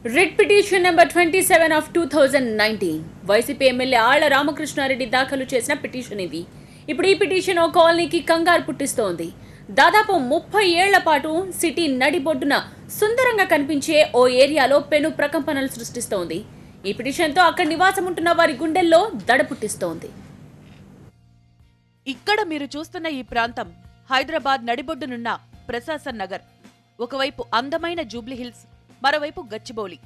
Writ petition number 27 of 2019 YCP MLA Alla Ramakrishna Reddy దాఖలు చేసిన petition ఇది. ఇప్పుడు ఈ పిటిషన్ ఓ కాలనీకి కంగారు పుట్టిస్తోంది. దాదాపు 30 ఏళ్ల పాటు సిటీ నడిబొడ్డున సుందరంగా కనిపించే ఓ ఏరియాలో పెను ప్రకంపనలు సృష్టిస్తోంది. ఈ పిటిషన్తో అక్కడ నివాసం ఉంటున్న వారి గుండెల్లో దడ పుట్టిస్తోంది. ఇక్కడ మీరు చూస్తున్న ఈ ప్రాంతం హైదరాబాద్ నడిబొడ్డునున్న ప్రశాసన్ నగర్. ఒకవైపు అందమైన జూబ్లీహిల్స్, మరోవైపు గచ్చిబౌలి.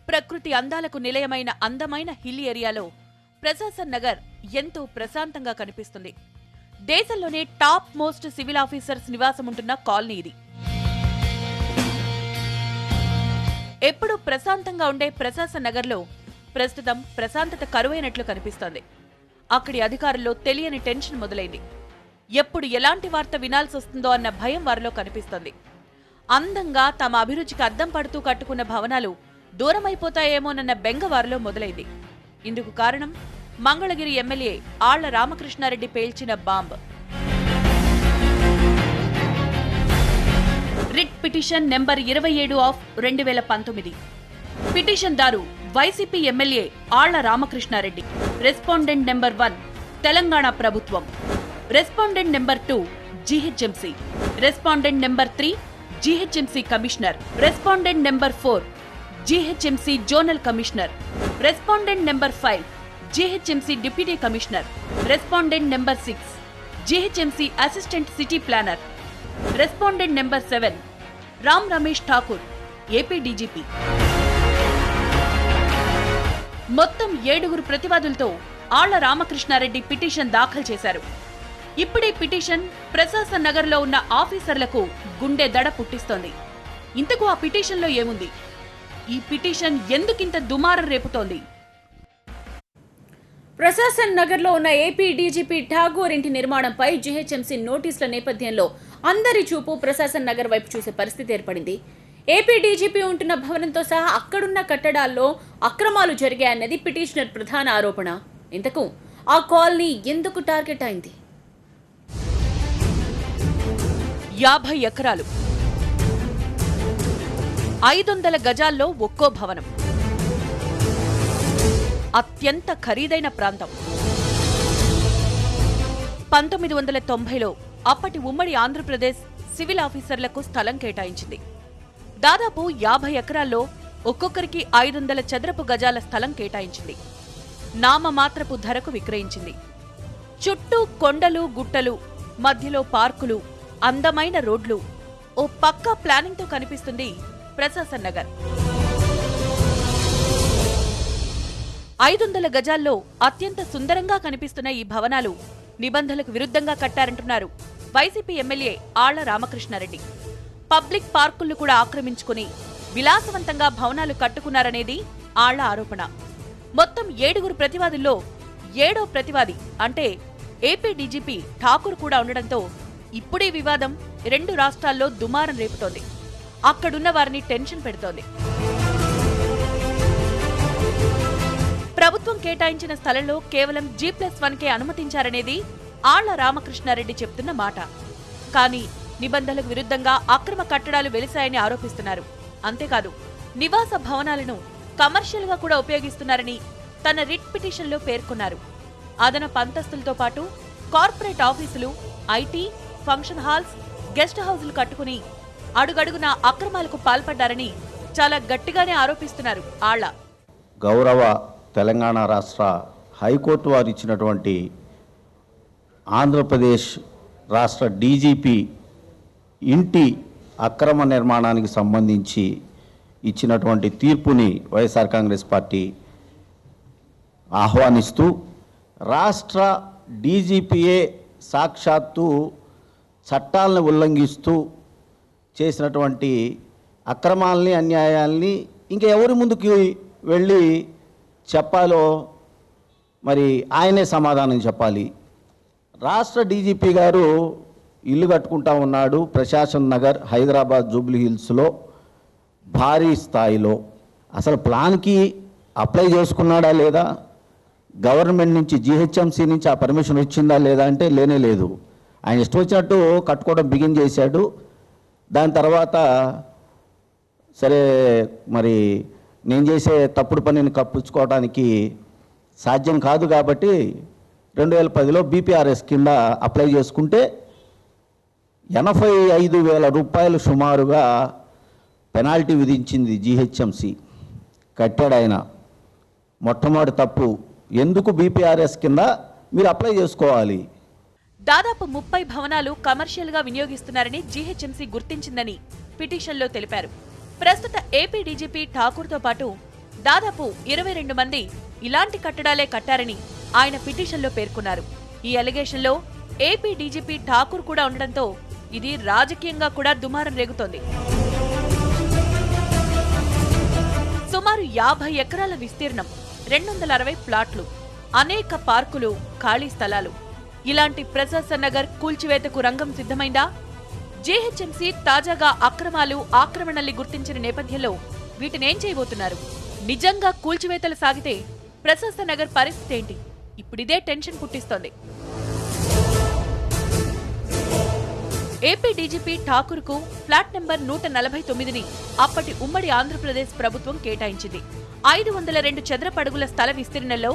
ప్రకృతి అందాలకు నిలయమైన అందమైన హిల్ ఏరియాలో ప్రశాసన్ నగర్ ఎంతో ప్రశాంతంగా కనిపిస్తుంది. దేశంలోనే టాప్ మోస్ట్ సివిల్ ఆఫీసర్స్ నివాసముంటున్న కాలనీ ఇది. ఎప్పుడూ ప్రశాంతంగా ఉండే ప్రశాసన్ నగర్లో ప్రస్తుతం ప్రశాంతత కరువైనట్లు కనిపిస్తోంది. అక్కడి అధికారుల్లో తెలియని టెన్షన్ మొదలైంది. ఎప్పుడు ఎలాంటి వార్త వినాల్సి వస్తుందో అన్న భయం వారిలో కనిపిస్తోంది. అందంగా తమ అభిరుచికి అద్దం పడుతూ కట్టుకున్న భవనాలు దూరమైపోతాయేమోనన్న బెంగ వారిలో మొదలైంది. ఇందుకు కారణం మంగళగిరి ఎమ్మెల్యే ఆళ్ల రామకృష్ణారెడ్డి పేల్చిన bomb. Writ petition number 27 of 2019. Petition దారు YCP MLA Alla Ramakrishna Reddy. Respondent number 1 Telangana ప్రభుత్వం. Respondent number 2 GHMC. Respondent number 3 GHMC commissioner. Respondent number 4 GHMC zonal commissioner. Respondent number 5 GHMC deputy commissioner. Respondent number 6 GHMC assistant city planner. Respondent number 7 Ram Ramesh Thakur, AP DGP. మొత్తం 7 ప్రతివాదులతో Alla Ramakrishna Reddy petition దాఖలు చేశారు. ఇప్పుడే petition Prashasan నగర్లో ఉన్న ఆఫీసర్లకు గుండె దడ పుట్టిస్తోంది. ఇంతకు ఆ పిటిషన్లో ఏముంది? ఈ పిటిషన్ ఎందుకింత దుమారం రేపుతోంది? ప్రశాసన్ నగర్లో ఉన్న ఏపీ డీజీపీ ఠాగూర్ ఇంటి నిర్మాణంపై జీహెచ్ఎంసీ నోటీసుల నేపథ్యంలో అందరి చూపు ప్రశాసన్ నగర్ వైపు చూసే పరిస్థితి ఏర్పడింది. ఏపీ డీజీపీ ఉంటున్న భవనంతో సహా అక్కడున్న కట్టడాల్లో అక్రమాలు జరిగాయన్నది పిటిషనర్ ప్రధాన ఆరోపణ. ఇంతకు ఆ కాలనీ ఎందుకు టార్గెట్ అయింది? 50 ఎకరాలు, 500 గజాల్లో ఒక్కో భవనం. అత్యంత ఖరీదైన ప్రాంతం. 1990లో అప్పటి ఉమ్మడి ఆంధ్రప్రదేశ్ సివిల్ ఆఫీసర్లకు స్థలం కేటాయించింది. దాదాపు 50 ఎకరాల్లో ఒక్కొక్కరికి 500 చదరపు గజాల స్థలం కేటాయించింది. నామమాత్రపు ధరకు విక్రయించింది. చుట్టూ కొండలు గుట్టలు, మధ్యలో పార్కులు, అందమైన రోడ్లు, ఓ పక్కా ప్లానింగ్తో కనిపిస్తుంది ప్రశాసన్ నగర్. 500 గజాల్లో అత్యంత సుందరంగా కనిపిస్తున్న ఈ భవనాలు నిబంధనలకు విరుద్ధంగా కట్టారంటున్నారు YCP MLA Alla Ramakrishna Reddy. Public పార్కులను కూడా ఆక్రమించుకుని విలాసవంతంగా భవనాలు కట్టుకున్నారనేది ఆళ్ల ఆరోపణ. మొత్తం 7 ప్రతివాదుల్లో 7వ ప్రతివాది అంటే ఏపీ డీజీపీ ఠాకూర్ కూడా ఉండడంతో ఇప్పుడే వివాదం 2 రాష్ట్రాల్లో దుమారం రేపుతోంది. అక్కడున్న వారిని టెన్షన్ పెడుతోంది. ప్రభుత్వం కేటాయించిన స్థలంలో కేవలం G+1కే అనుమతించారనేది ఆళ్ల రామకృష్ణారెడ్డి చెప్తున్న మాట. కానీ నిబంధనలకు విరుద్ధంగా అక్రమ కట్టడాలు వెలిశాయని ఆరోపిస్తున్నారు. అంతేకాదు నివాస భవనాలను కమర్షియల్ గా కూడా ఉపయోగిస్తున్నారని తన రిట్ పిటిషన్లో పేర్కొన్నారు. అదనపు అంతస్తులతో పాటు కార్పొరేట్ ఆఫీసులు, ఐటీ, ఫంక్షన్ హాల్స్, గెస్ట్ హౌజులు కట్టుకుని అడుగడుగున అక్రమాలకు పాల్పడ్డారని చాలా గట్టిగానే ఆరోపిస్తున్నారు ఆళ్ల. గౌరవ తెలంగాణ రాష్ట్ర హైకోర్టు వారు ఇచ్చినటువంటి ఆంధ్రప్రదేశ్ రాష్ట్ర డీజీపీ ఇంటి అక్రమ నిర్మాణానికి సంబంధించి ఇచ్చినటువంటి తీర్పుని వైఎస్ఆర్ కాంగ్రెస్ పార్టీ ఆహ్వానిస్తూ రాష్ట్ర డీజీపీఏ సాక్షాత్తు చట్టాలను ఉల్లంఘిస్తూ చేసినటువంటి అక్రమాలని, అన్యాయాల్ని ఇంకా ఎవరి ముందుకి వెళ్ళి చెప్పాలో మరి ఆయనే సమాధానం చెప్పాలి. రాష్ట్ర డీజీపీ గారు ఇల్లు కట్టుకుంటా ఉన్నాడు ప్రశాసన్ నగర్ హైదరాబాద్ జూబ్లీహిల్స్లో భారీ స్థాయిలో. అసలు ప్లాన్కి అప్లై చేసుకున్నాడా లేదా? గవర్నమెంట్ నుంచి జీహెచ్ఎంసీ నుంచి ఆ పర్మిషన్ వచ్చిందా లేదా అంటే లేనే లేదు. ఆయన ఇష్టం వచ్చినట్టు కట్టుకోవడం బిగిన్ చేశాడు. దాని తర్వాత సరే మరి నేను చేసే తప్పుడు పనిని కప్పించుకోవడానికి సాధ్యం కాదు. కాబట్టి 2010లో బీపీఆర్ఎస్ కింద అప్లై చేసుకుంటే 85,000 రూపాయలు సుమారుగా పెనాల్టీ విధించింది జీహెచ్ఎంసీ. కట్టాడు ఆయన. మొట్టమొదటి తప్పు, ఎందుకు బీపీఆర్ఎస్ కింద మీరు అప్లై చేసుకోవాలి? దాదాపు 30 భవనాలు కమర్షియల్గా వినియోగిస్తున్నారని జీహెచ్ఎంసీ గుర్తించిందని పిటిషన్లో తెలిపారు. ప్రస్తుత ఏపీ డీజీపీ ఠాకూర్తో పాటు దాదాపు 22 మంది ఇలాంటి కట్టడాలే కట్టారని ఆయన పిటిషన్లో పేర్కొన్నారు. ఈ అలిగేషన్లో ఏపీ డీజీపీ ఠాకూర్ కూడా ఉండడంతో ఇది రాజకీయంగా కూడా దుమారం రేగుతోంది. సుమారు 50 ఎకరాల విస్తీర్ణం, 260 ప్లాట్లు, అనేక పార్కులు, ఖాళీ స్థలాలు. ఇలాంటి ప్రశాసన్ నగర్ కూల్చివేతకు రంగం సిద్ధమైందా? జీహెచ్ఎంసీ తాజాగా అక్రమాలు, ఆక్రమణల్ని గుర్తించిన నేపథ్యంలో వీటినేం చేయబోతున్నారు? నిజంగా కూల్చివేతలు సాగితే ప్రశాసన్ నగర్ పరిస్థితి ఏంటి? ఇప్పుడిదే టెన్షన్ పుట్టిస్తోంది. ఏపీ డీజీపీ ఠాకూర్కు ఫ్లాట్ నెంబర్ 149ని అప్పటి ఉమ్మడి ఆంధ్రప్రదేశ్ ప్రభుత్వం కేటాయించింది. 502 చదరపు అడుగుల స్థల విస్తీర్ణంలో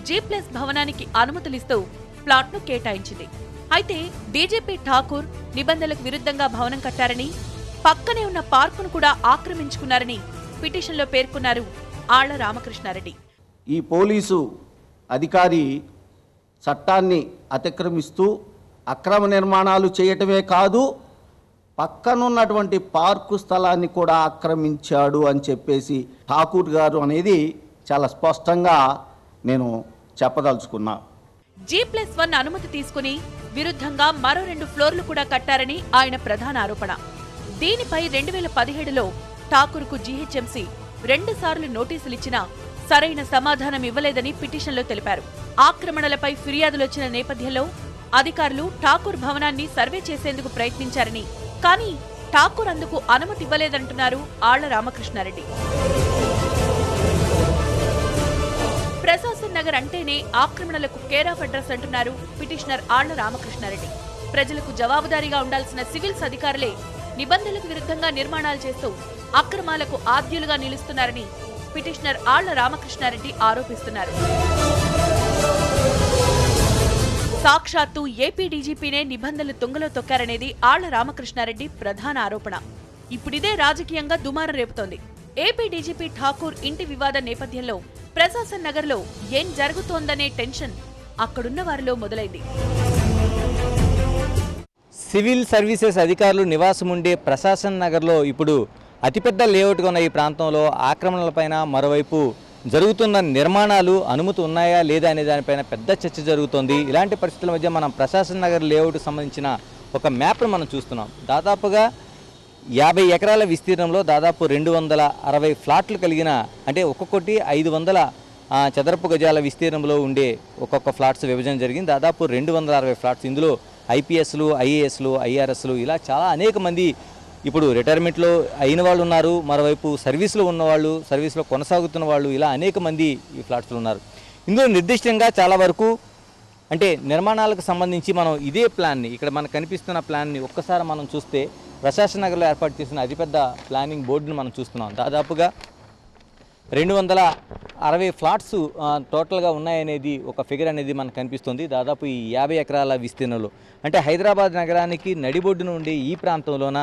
G+ భవనానికి అనుమతులిస్తూ ప్లాట్ను కేటాయించింది. అయితే డీజీపీ ఠాకూర్ నిబంధనలకు విరుద్ధంగా భవనం కట్టారని, పక్కనే ఉన్న పార్కును కూడా ఆక్రమించుకున్నారని పిటిషన్లో పేర్కొన్నారు ఆళ్ల రామకృష్ణారెడ్డి. ఈ పోలీసు అధికారి చట్టాన్ని అతిక్రమిస్తూ అక్రమ నిర్మాణాలు చేయటమే కాదు, పక్కనున్నటువంటి పార్కు స్థలాన్ని కూడా ఆక్రమించాడు అని చెప్పేసి ఠాకూర్ గారు అనేది చాలా స్పష్టంగా నేను చెప్పదలుచుకున్నా. G+1 అనుమతి తీసుకుని విరుద్ధంగా మరో 2 ఫ్లోర్లు కూడా కట్టారని ఆయన ప్రధాన ఆరోపణ. దీనిపై 2017లో ఠాకూర్కు జీహెచ్ఎంసీ 2 సార్లు నోటీసులిచ్చినా సరైన సమాధానం ఇవ్వలేదని పిటిషన్లో తెలిపారు. ఆక్రమణలపై ఫిర్యాదులొచ్చిన నేపథ్యంలో అధికారులు ఠాకూర్ భవనాన్ని సర్వే చేసేందుకు ప్రయత్నించారని, కానీ ఠాకూర్ అందుకు అనుమతి ఇవ్వలేదంటున్నారు ఆళ్ల రామకృష్ణారెడ్డి. ప్రశాసన్ నగర్ అంటేనే ఆక్రమణలకు కేర్ ఆఫ్ అడ్రస్ అంటున్నారు పిటిషనర్ ఆళ్ల రామకృష్ణారెడ్డి. ప్రజలకు జవాబుదారీగా ఉండాల్సిన సివిల్స్ అధికారులే నిబంధనలకు విరుద్ధంగా నిర్మాణాలు చేస్తూ అక్రమాలకు ఆద్యులుగా నిలుస్తున్నారని పిటిషనర్ ఆళ్ల రామకృష్ణారెడ్డి ఆరోపిస్తున్నారు. సాక్షాత్తు ఏపీ డీజీపీనే నిబంధనలు తుంగలో తొక్కారనేది ఆళ్ల రామకృష్ణారెడ్డి ప్రధాన ఆరోపణ. ఇప్పుడిదే రాజకీయంగా దుమారం రేపుతోంది. ఏపీ డీజీపీ ఠాకూర్ ఇంటి వివాద నేపథ్యంలో ప్రశాసన్ నగర్లో ఏం జరుగుతోందనే టెన్షన్ అక్కడున్న వారిలో మొదలైంది. సివిల్ సర్వీసెస్ అధికారులు నివాసం ఉండే ప్రశాసన్ నగర్లో ఇప్పుడు అతిపెద్ద లేఅవుట్గా ఉన్న ఈ ప్రాంతంలో ఆక్రమణలపైన, మరోవైపు జరుగుతున్న నిర్మాణాలు అనుమతి ఉన్నాయా లేదా అనే దానిపైన పెద్ద చర్చ జరుగుతోంది. ఇలాంటి పరిస్థితుల మధ్య మనం ప్రశాసన్ నగర్ లేఅవుట్కి సంబంధించిన ఒక మ్యాప్ను మనం చూస్తున్నాం. దాదాపుగా 50 ఎకరాల విస్తీర్ణంలో దాదాపు 260 ఫ్లాట్లు కలిగిన, అంటే ఒక్కొక్కటి 500 చదరపు గజాల విస్తీర్ణంలో ఉండే ఒక్కొక్క ఫ్లాట్స్ విభజన జరిగింది. దాదాపు 260 ఫ్లాట్స్. ఇందులో ఐపీఎస్లు, ఐఏఎస్లు, ఐఆర్ఎస్లు ఇలా చాలా అనేక మంది ఇప్పుడు రిటైర్మెంట్లో అయిన వాళ్ళు ఉన్నారు, మరోవైపు సర్వీస్లో ఉన్నవాళ్ళు, సర్వీస్లో కొనసాగుతున్న వాళ్ళు, ఇలా అనేక మంది ఈ ఫ్లాట్స్లో ఉన్నారు. ఇందులో నిర్దిష్టంగా చాలా వరకు అంటే నిర్మాణాలకు సంబంధించి మనం ఇదే ప్లాన్ని, ఇక్కడ మనకు కనిపిస్తున్న ప్లాన్ని ఒక్కసారి మనం చూస్తే ప్రశాసన్ నగర్లో ఏర్పాటు చేసిన అతిపెద్ద ప్లానింగ్ బోర్డును మనం చూస్తున్నాం. దాదాపుగా 260 ఫ్లాట్స్ టోటల్గా ఉన్నాయనేది ఒక ఫిగర్ అనేది మనకు కనిపిస్తుంది. దాదాపు ఈ 50 ఎకరాల విస్తీర్ణంలో, అంటే హైదరాబాద్ నగరానికి నడిబొడ్డున ఉండే ఈ ప్రాంతంలోన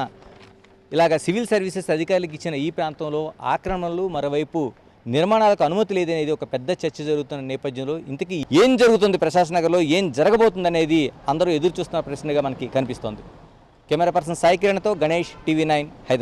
ఇలాగ సివిల్ సర్వీసెస్ అధికారులకు ఇచ్చిన ఈ ప్రాంతంలో ఆక్రమణలు, మరోవైపు నిర్మాణాలకు అనుమతి లేదనేది ఒక పెద్ద చర్చ జరుగుతున్న నేపథ్యంలో ఇంతకీ ఏం జరుగుతుంది ప్రశాసన్ నగర్లో, ఏం జరగబోతుంది అనేది అందరూ ఎదురు చూస్తున్న ప్రశ్నగా మనకి కనిపిస్తోంది. కెమెరా పర్సన్ సాయి కిరణ్తో గణేష్, TV9 హైదరాబాద్.